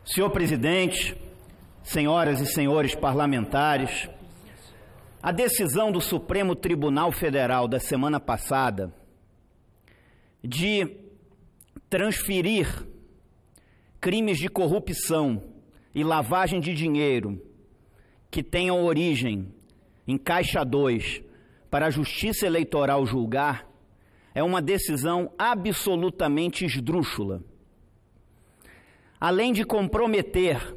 Senhor presidente, senhoras e senhores parlamentares, a decisão do Supremo Tribunal Federal da semana passada de transferir crimes de corrupção e lavagem de dinheiro que tenham origem em Caixa 2 para a Justiça Eleitoral julgar é uma decisão absolutamente esdrúxula. Além de comprometer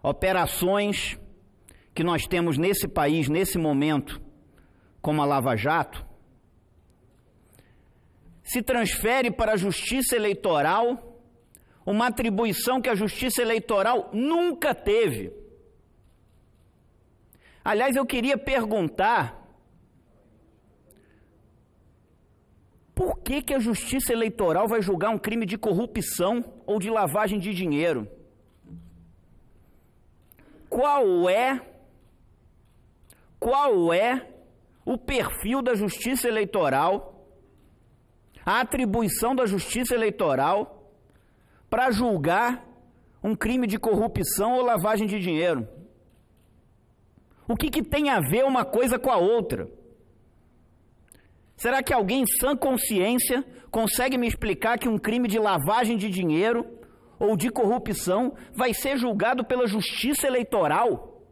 operações que nós temos nesse país, nesse momento, como a Lava Jato, se transfere para a Justiça Eleitoral uma atribuição que a Justiça Eleitoral nunca teve. Aliás, eu queria perguntar por que a Justiça Eleitoral vai julgar um crime de corrupção ou de lavagem de dinheiro? Qual é o perfil da Justiça Eleitoral, a atribuição da Justiça Eleitoral para julgar um crime de corrupção ou lavagem de dinheiro? O que tem a ver uma coisa com a outra? Será que alguém em sã consciência consegue me explicar que um crime de lavagem de dinheiro ou de corrupção vai ser julgado pela Justiça Eleitoral?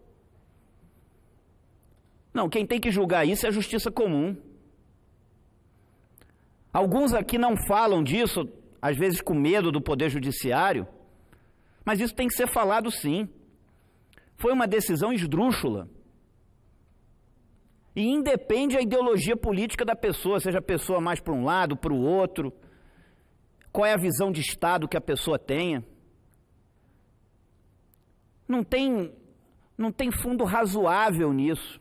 Não, quem tem que julgar isso é a Justiça Comum. Alguns aqui não falam disso, às vezes com medo do Poder Judiciário, mas isso tem que ser falado sim. Foi uma decisão esdrúxula. E independe a ideologia política da pessoa, seja a pessoa mais para um lado, para o outro, qual é a visão de Estado que a pessoa tenha. Não tem fundo razoável nisso.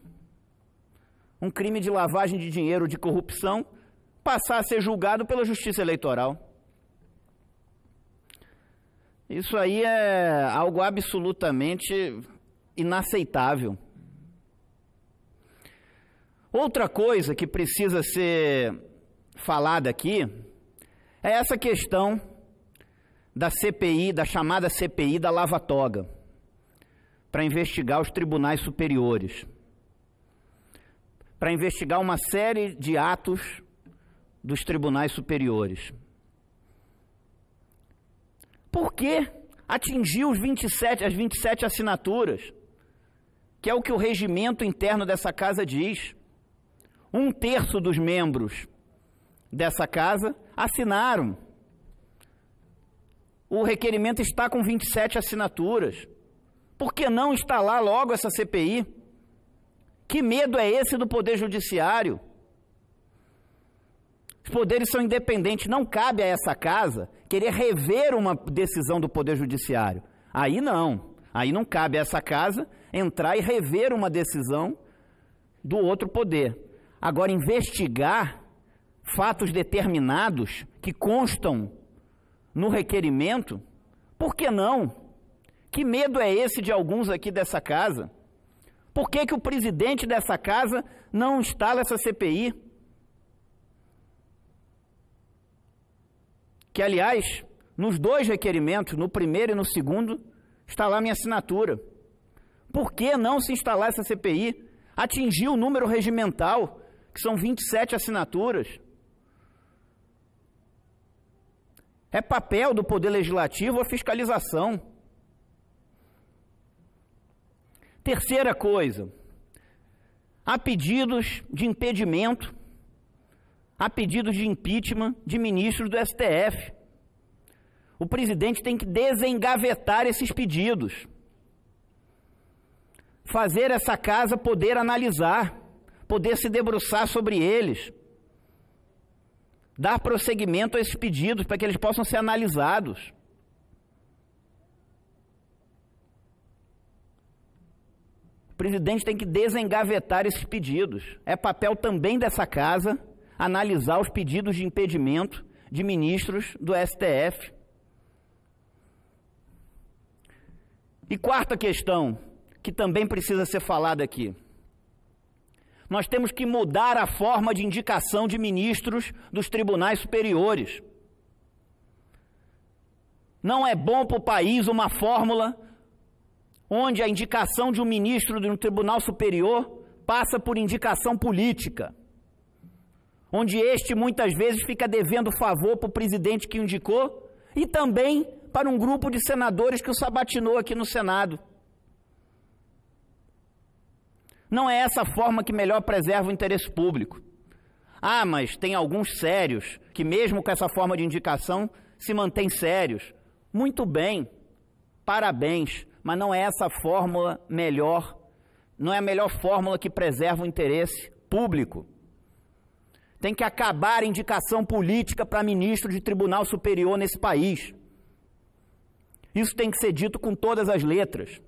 Um crime de lavagem de dinheiro ou de corrupção passar a ser julgado pela Justiça Eleitoral. Isso aí é algo absolutamente inaceitável. Outra coisa que precisa ser falada aqui é essa questão da CPI, da chamada CPI da Lava Toga, para investigar os tribunais superiores, para investigar uma série de atos dos tribunais superiores. Por que atingir as 27 assinaturas, que é o que o regimento interno dessa casa diz? 1/3 dos membros dessa casa assinaram. O requerimento está com 27 assinaturas. Por que não instalar logo essa CPI? Que medo é esse do Poder Judiciário? Os poderes são independentes, não cabe a essa casa querer rever uma decisão do Poder Judiciário. Aí não cabe a essa casa entrar e rever uma decisão do outro poder. Agora, investigar fatos determinados que constam no requerimento, por que não? Que medo é esse de alguns aqui dessa casa? Por que o presidente dessa casa não instala essa CPI? Que, aliás, nos dois requerimentos, no primeiro e no segundo, está lá minha assinatura. Por que não se instalar essa CPI? Atingir o número regimental, que são 27 assinaturas. É papel do Poder Legislativo a fiscalização. Terceira coisa, há pedidos de impedimento, há pedidos de impeachment de ministros do STF. O presidente tem que desengavetar esses pedidos. Fazer essa casa poder analisar, poder se debruçar sobre eles, dar prosseguimento a esses pedidos para que eles possam ser analisados. O presidente tem que desengavetar esses pedidos. É papel também dessa casa analisar os pedidos de impedimento de ministros do STF. E quarta questão, que também precisa ser falada aqui. Nós temos que mudar a forma de indicação de ministros dos tribunais superiores. Não é bom para o país uma fórmula onde a indicação de um ministro de um tribunal superior passa por indicação política, onde este muitas vezes fica devendo favor para o presidente que o indicou e também para um grupo de senadores que o sabatinou aqui no Senado. Não é essa forma que melhor preserva o interesse público. Ah, mas tem alguns sérios que mesmo com essa forma de indicação se mantêm sérios. Muito bem, parabéns, mas não é essa fórmula melhor, não é a melhor fórmula que preserva o interesse público. Tem que acabar a indicação política para ministro de tribunal superior nesse país. Isso tem que ser dito com todas as letras.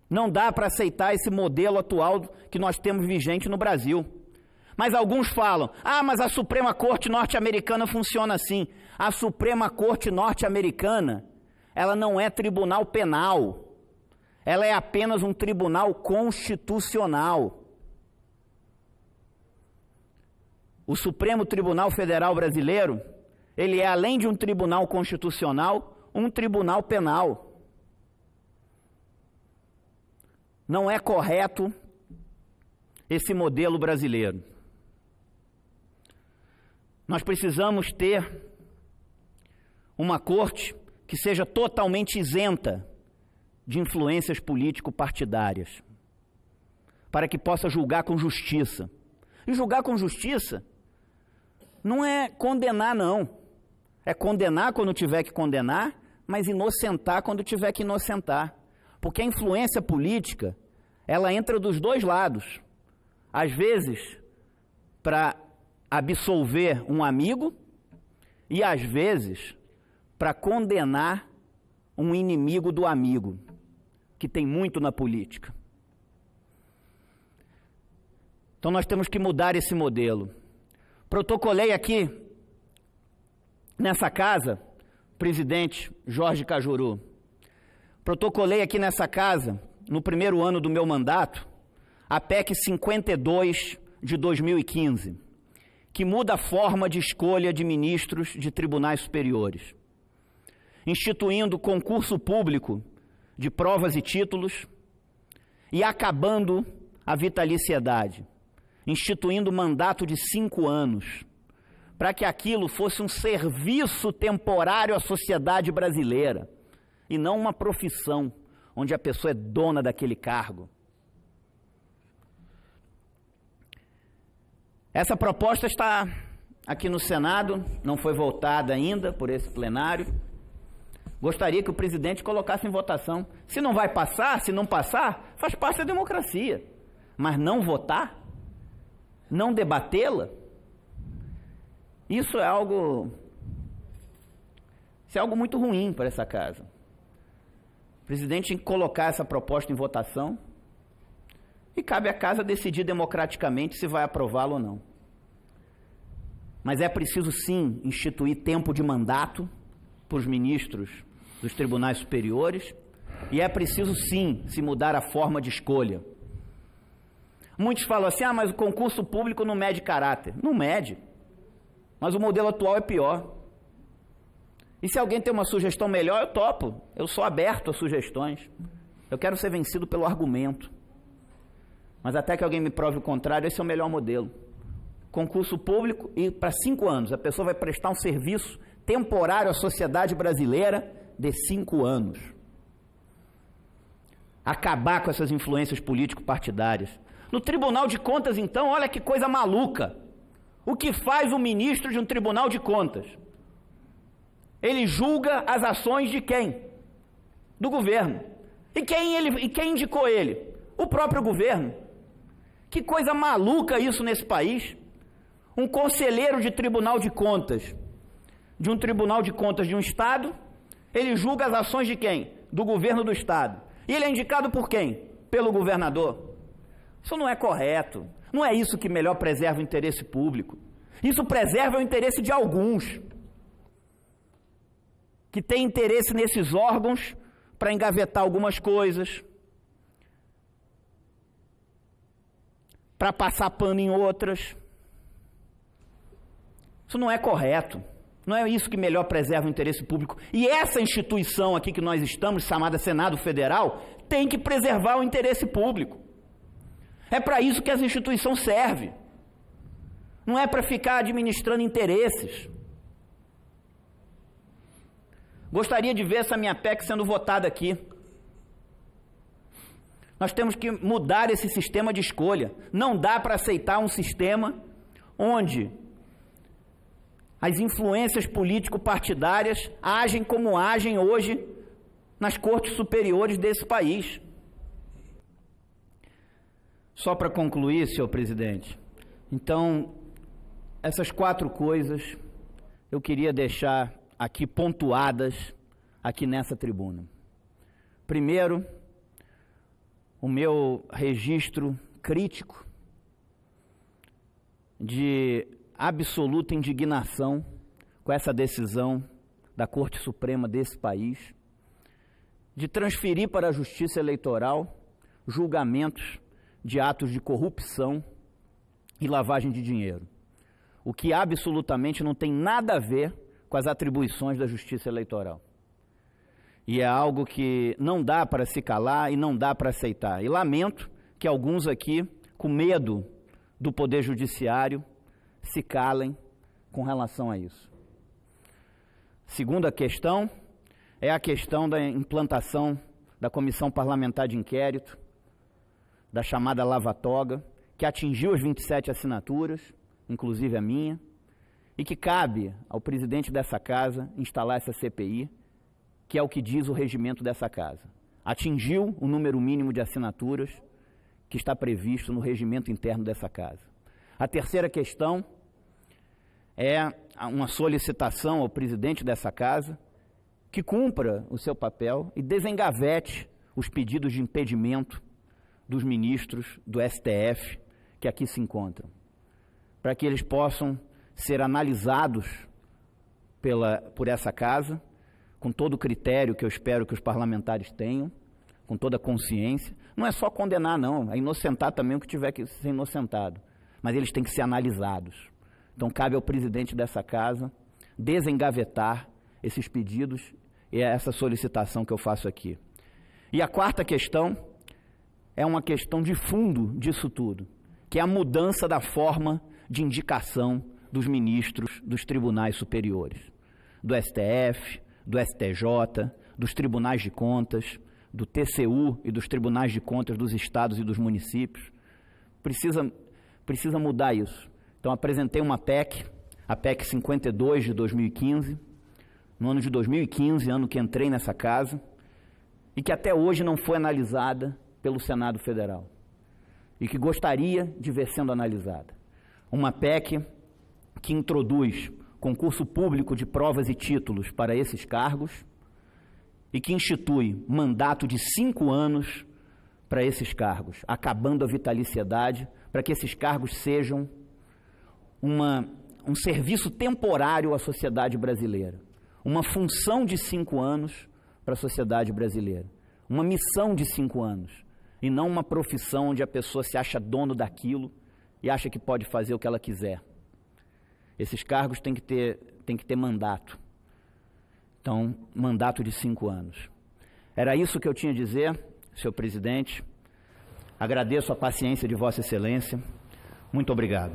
Não dá para aceitar esse modelo atual que nós temos vigente no Brasil. Mas alguns falam, mas a Suprema Corte norte-americana funciona assim. A Suprema Corte norte-americana, ela não é tribunal penal. Ela é apenas um tribunal constitucional. O Supremo Tribunal Federal Brasileiro, ele é, além de um tribunal constitucional, um tribunal penal. Não é correto esse modelo brasileiro. Nós precisamos ter uma corte que seja totalmente isenta de influências político-partidárias, para que possa julgar com justiça. E julgar com justiça não é condenar, não. É condenar quando tiver que condenar, mas inocentar quando tiver que inocentar. Porque a influência política, ela entra dos dois lados. Às vezes, para absolver um amigo e, às vezes, para condenar um inimigo do amigo, que tem muito na política. Então, nós temos que mudar esse modelo. Protocolei aqui, nessa casa, presidente Jorge Cajuru, protocolei aqui nessa casa, no primeiro ano do meu mandato, a PEC 52 de 2015, que muda a forma de escolha de ministros de tribunais superiores, instituindo concurso público de provas e títulos e acabando a vitaliciedade, instituindo mandato de 5 anos, para que aquilo fosse um serviço temporário à sociedade brasileira, e não uma profissão onde a pessoa é dona daquele cargo. Essa proposta está aqui no Senado, não foi votada ainda por esse plenário. Gostaria que o presidente colocasse em votação. Se não vai passar, se não passar, faz parte da democracia. Mas não votar, não debatê-la, isso é algo muito ruim para essa casa. O presidente tem que colocar essa proposta em votação e cabe à casa decidir democraticamente se vai aprová-la ou não. Mas é preciso sim instituir tempo de mandato para os ministros dos tribunais superiores e é preciso sim se mudar a forma de escolha. Muitos falam assim, mas o concurso público não mede caráter. Não mede, mas o modelo atual é pior. E se alguém tem uma sugestão melhor, eu topo. Eu sou aberto a sugestões. Eu quero ser vencido pelo argumento. Mas até que alguém me prove o contrário, esse é o melhor modelo. Concurso público e para 5 anos. A pessoa vai prestar um serviço temporário à sociedade brasileira de 5 anos. Acabar com essas influências político-partidárias. No Tribunal de Contas, então, olha que coisa maluca. O que faz o ministro de um Tribunal de Contas? Ele julga as ações de quem? Do governo. E quem indicou ele? O próprio governo. Que coisa maluca isso nesse país. Um conselheiro de Tribunal de Contas, de um Tribunal de Contas de um Estado, ele julga as ações de quem? Do governo do Estado. E ele é indicado por quem? Pelo governador. Isso não é correto. Não é isso que melhor preserva o interesse público. Isso preserva o interesse de alguns, que têm interesse nesses órgãos para engavetar algumas coisas, para passar pano em outras. Isso não é correto. Não é isso que melhor preserva o interesse público? E essa instituição aqui que nós estamos, chamada Senado Federal, tem que preservar o interesse público. É para isso que essa instituição serve. Não é para ficar administrando interesses. Gostaria de ver essa minha PEC sendo votada aqui. Nós temos que mudar esse sistema de escolha. Não dá para aceitar um sistema onde as influências político-partidárias agem como agem hoje nas cortes superiores desse país. Só para concluir, senhor presidente, então, essas 4 coisas eu queria deixar aqui pontuadas aqui nessa tribuna. Primeiro, o meu registro crítico de absoluta indignação com essa decisão da Corte Suprema desse país de transferir para a Justiça Eleitoral julgamentos de atos de corrupção e lavagem de dinheiro, o que absolutamente não tem nada a ver com as atribuições da Justiça Eleitoral. E é algo que não dá para se calar e não dá para aceitar. E lamento que alguns aqui, com medo do Poder Judiciário, se calem com relação a isso. Segunda questão é a questão da implantação da Comissão Parlamentar de Inquérito, da chamada Lava Toga, que atingiu as 27 assinaturas, inclusive a minha, e que cabe ao presidente dessa casa instalar essa CPI, que é o que diz o regimento dessa casa. Atingiu o número mínimo de assinaturas que está previsto no regimento interno dessa casa. A terceira questão é uma solicitação ao presidente dessa casa que cumpra o seu papel e desengavete os pedidos de impedimento dos ministros do STF que aqui se encontram, para que eles possam ser analisados por essa casa, com todo o critério que eu espero que os parlamentares tenham, com toda a consciência. Não é só condenar, não, é inocentar também o que tiver que ser inocentado, mas eles têm que ser analisados. Então, cabe ao presidente dessa casa desengavetar esses pedidos e é essa solicitação que eu faço aqui. E a quarta questão é uma questão de fundo disso tudo, que é a mudança da forma de indicação dos ministros dos tribunais superiores, do STF, do STJ, dos tribunais de contas, do TCU e dos tribunais de contas dos estados e dos municípios. Precisa mudar isso. Então, apresentei uma PEC, a PEC 52 de 2015, no ano de 2015, ano que entrei nessa casa, e que até hoje não foi analisada pelo Senado Federal, e que gostaria de ver sendo analisada. Uma PEC que introduz concurso público de provas e títulos para esses cargos e que institui mandato de 5 anos para esses cargos, acabando a vitaliciedade, para que esses cargos sejam um serviço temporário à sociedade brasileira, uma função de 5 anos para a sociedade brasileira, uma missão de 5 anos, e não uma profissão onde a pessoa se acha dono daquilo e acha que pode fazer o que ela quiser. Esses cargos têm que ter mandato. Então, mandato de 5 anos. Era isso que eu tinha a dizer, senhor presidente. Agradeço a paciência de Vossa Excelência. Muito obrigado.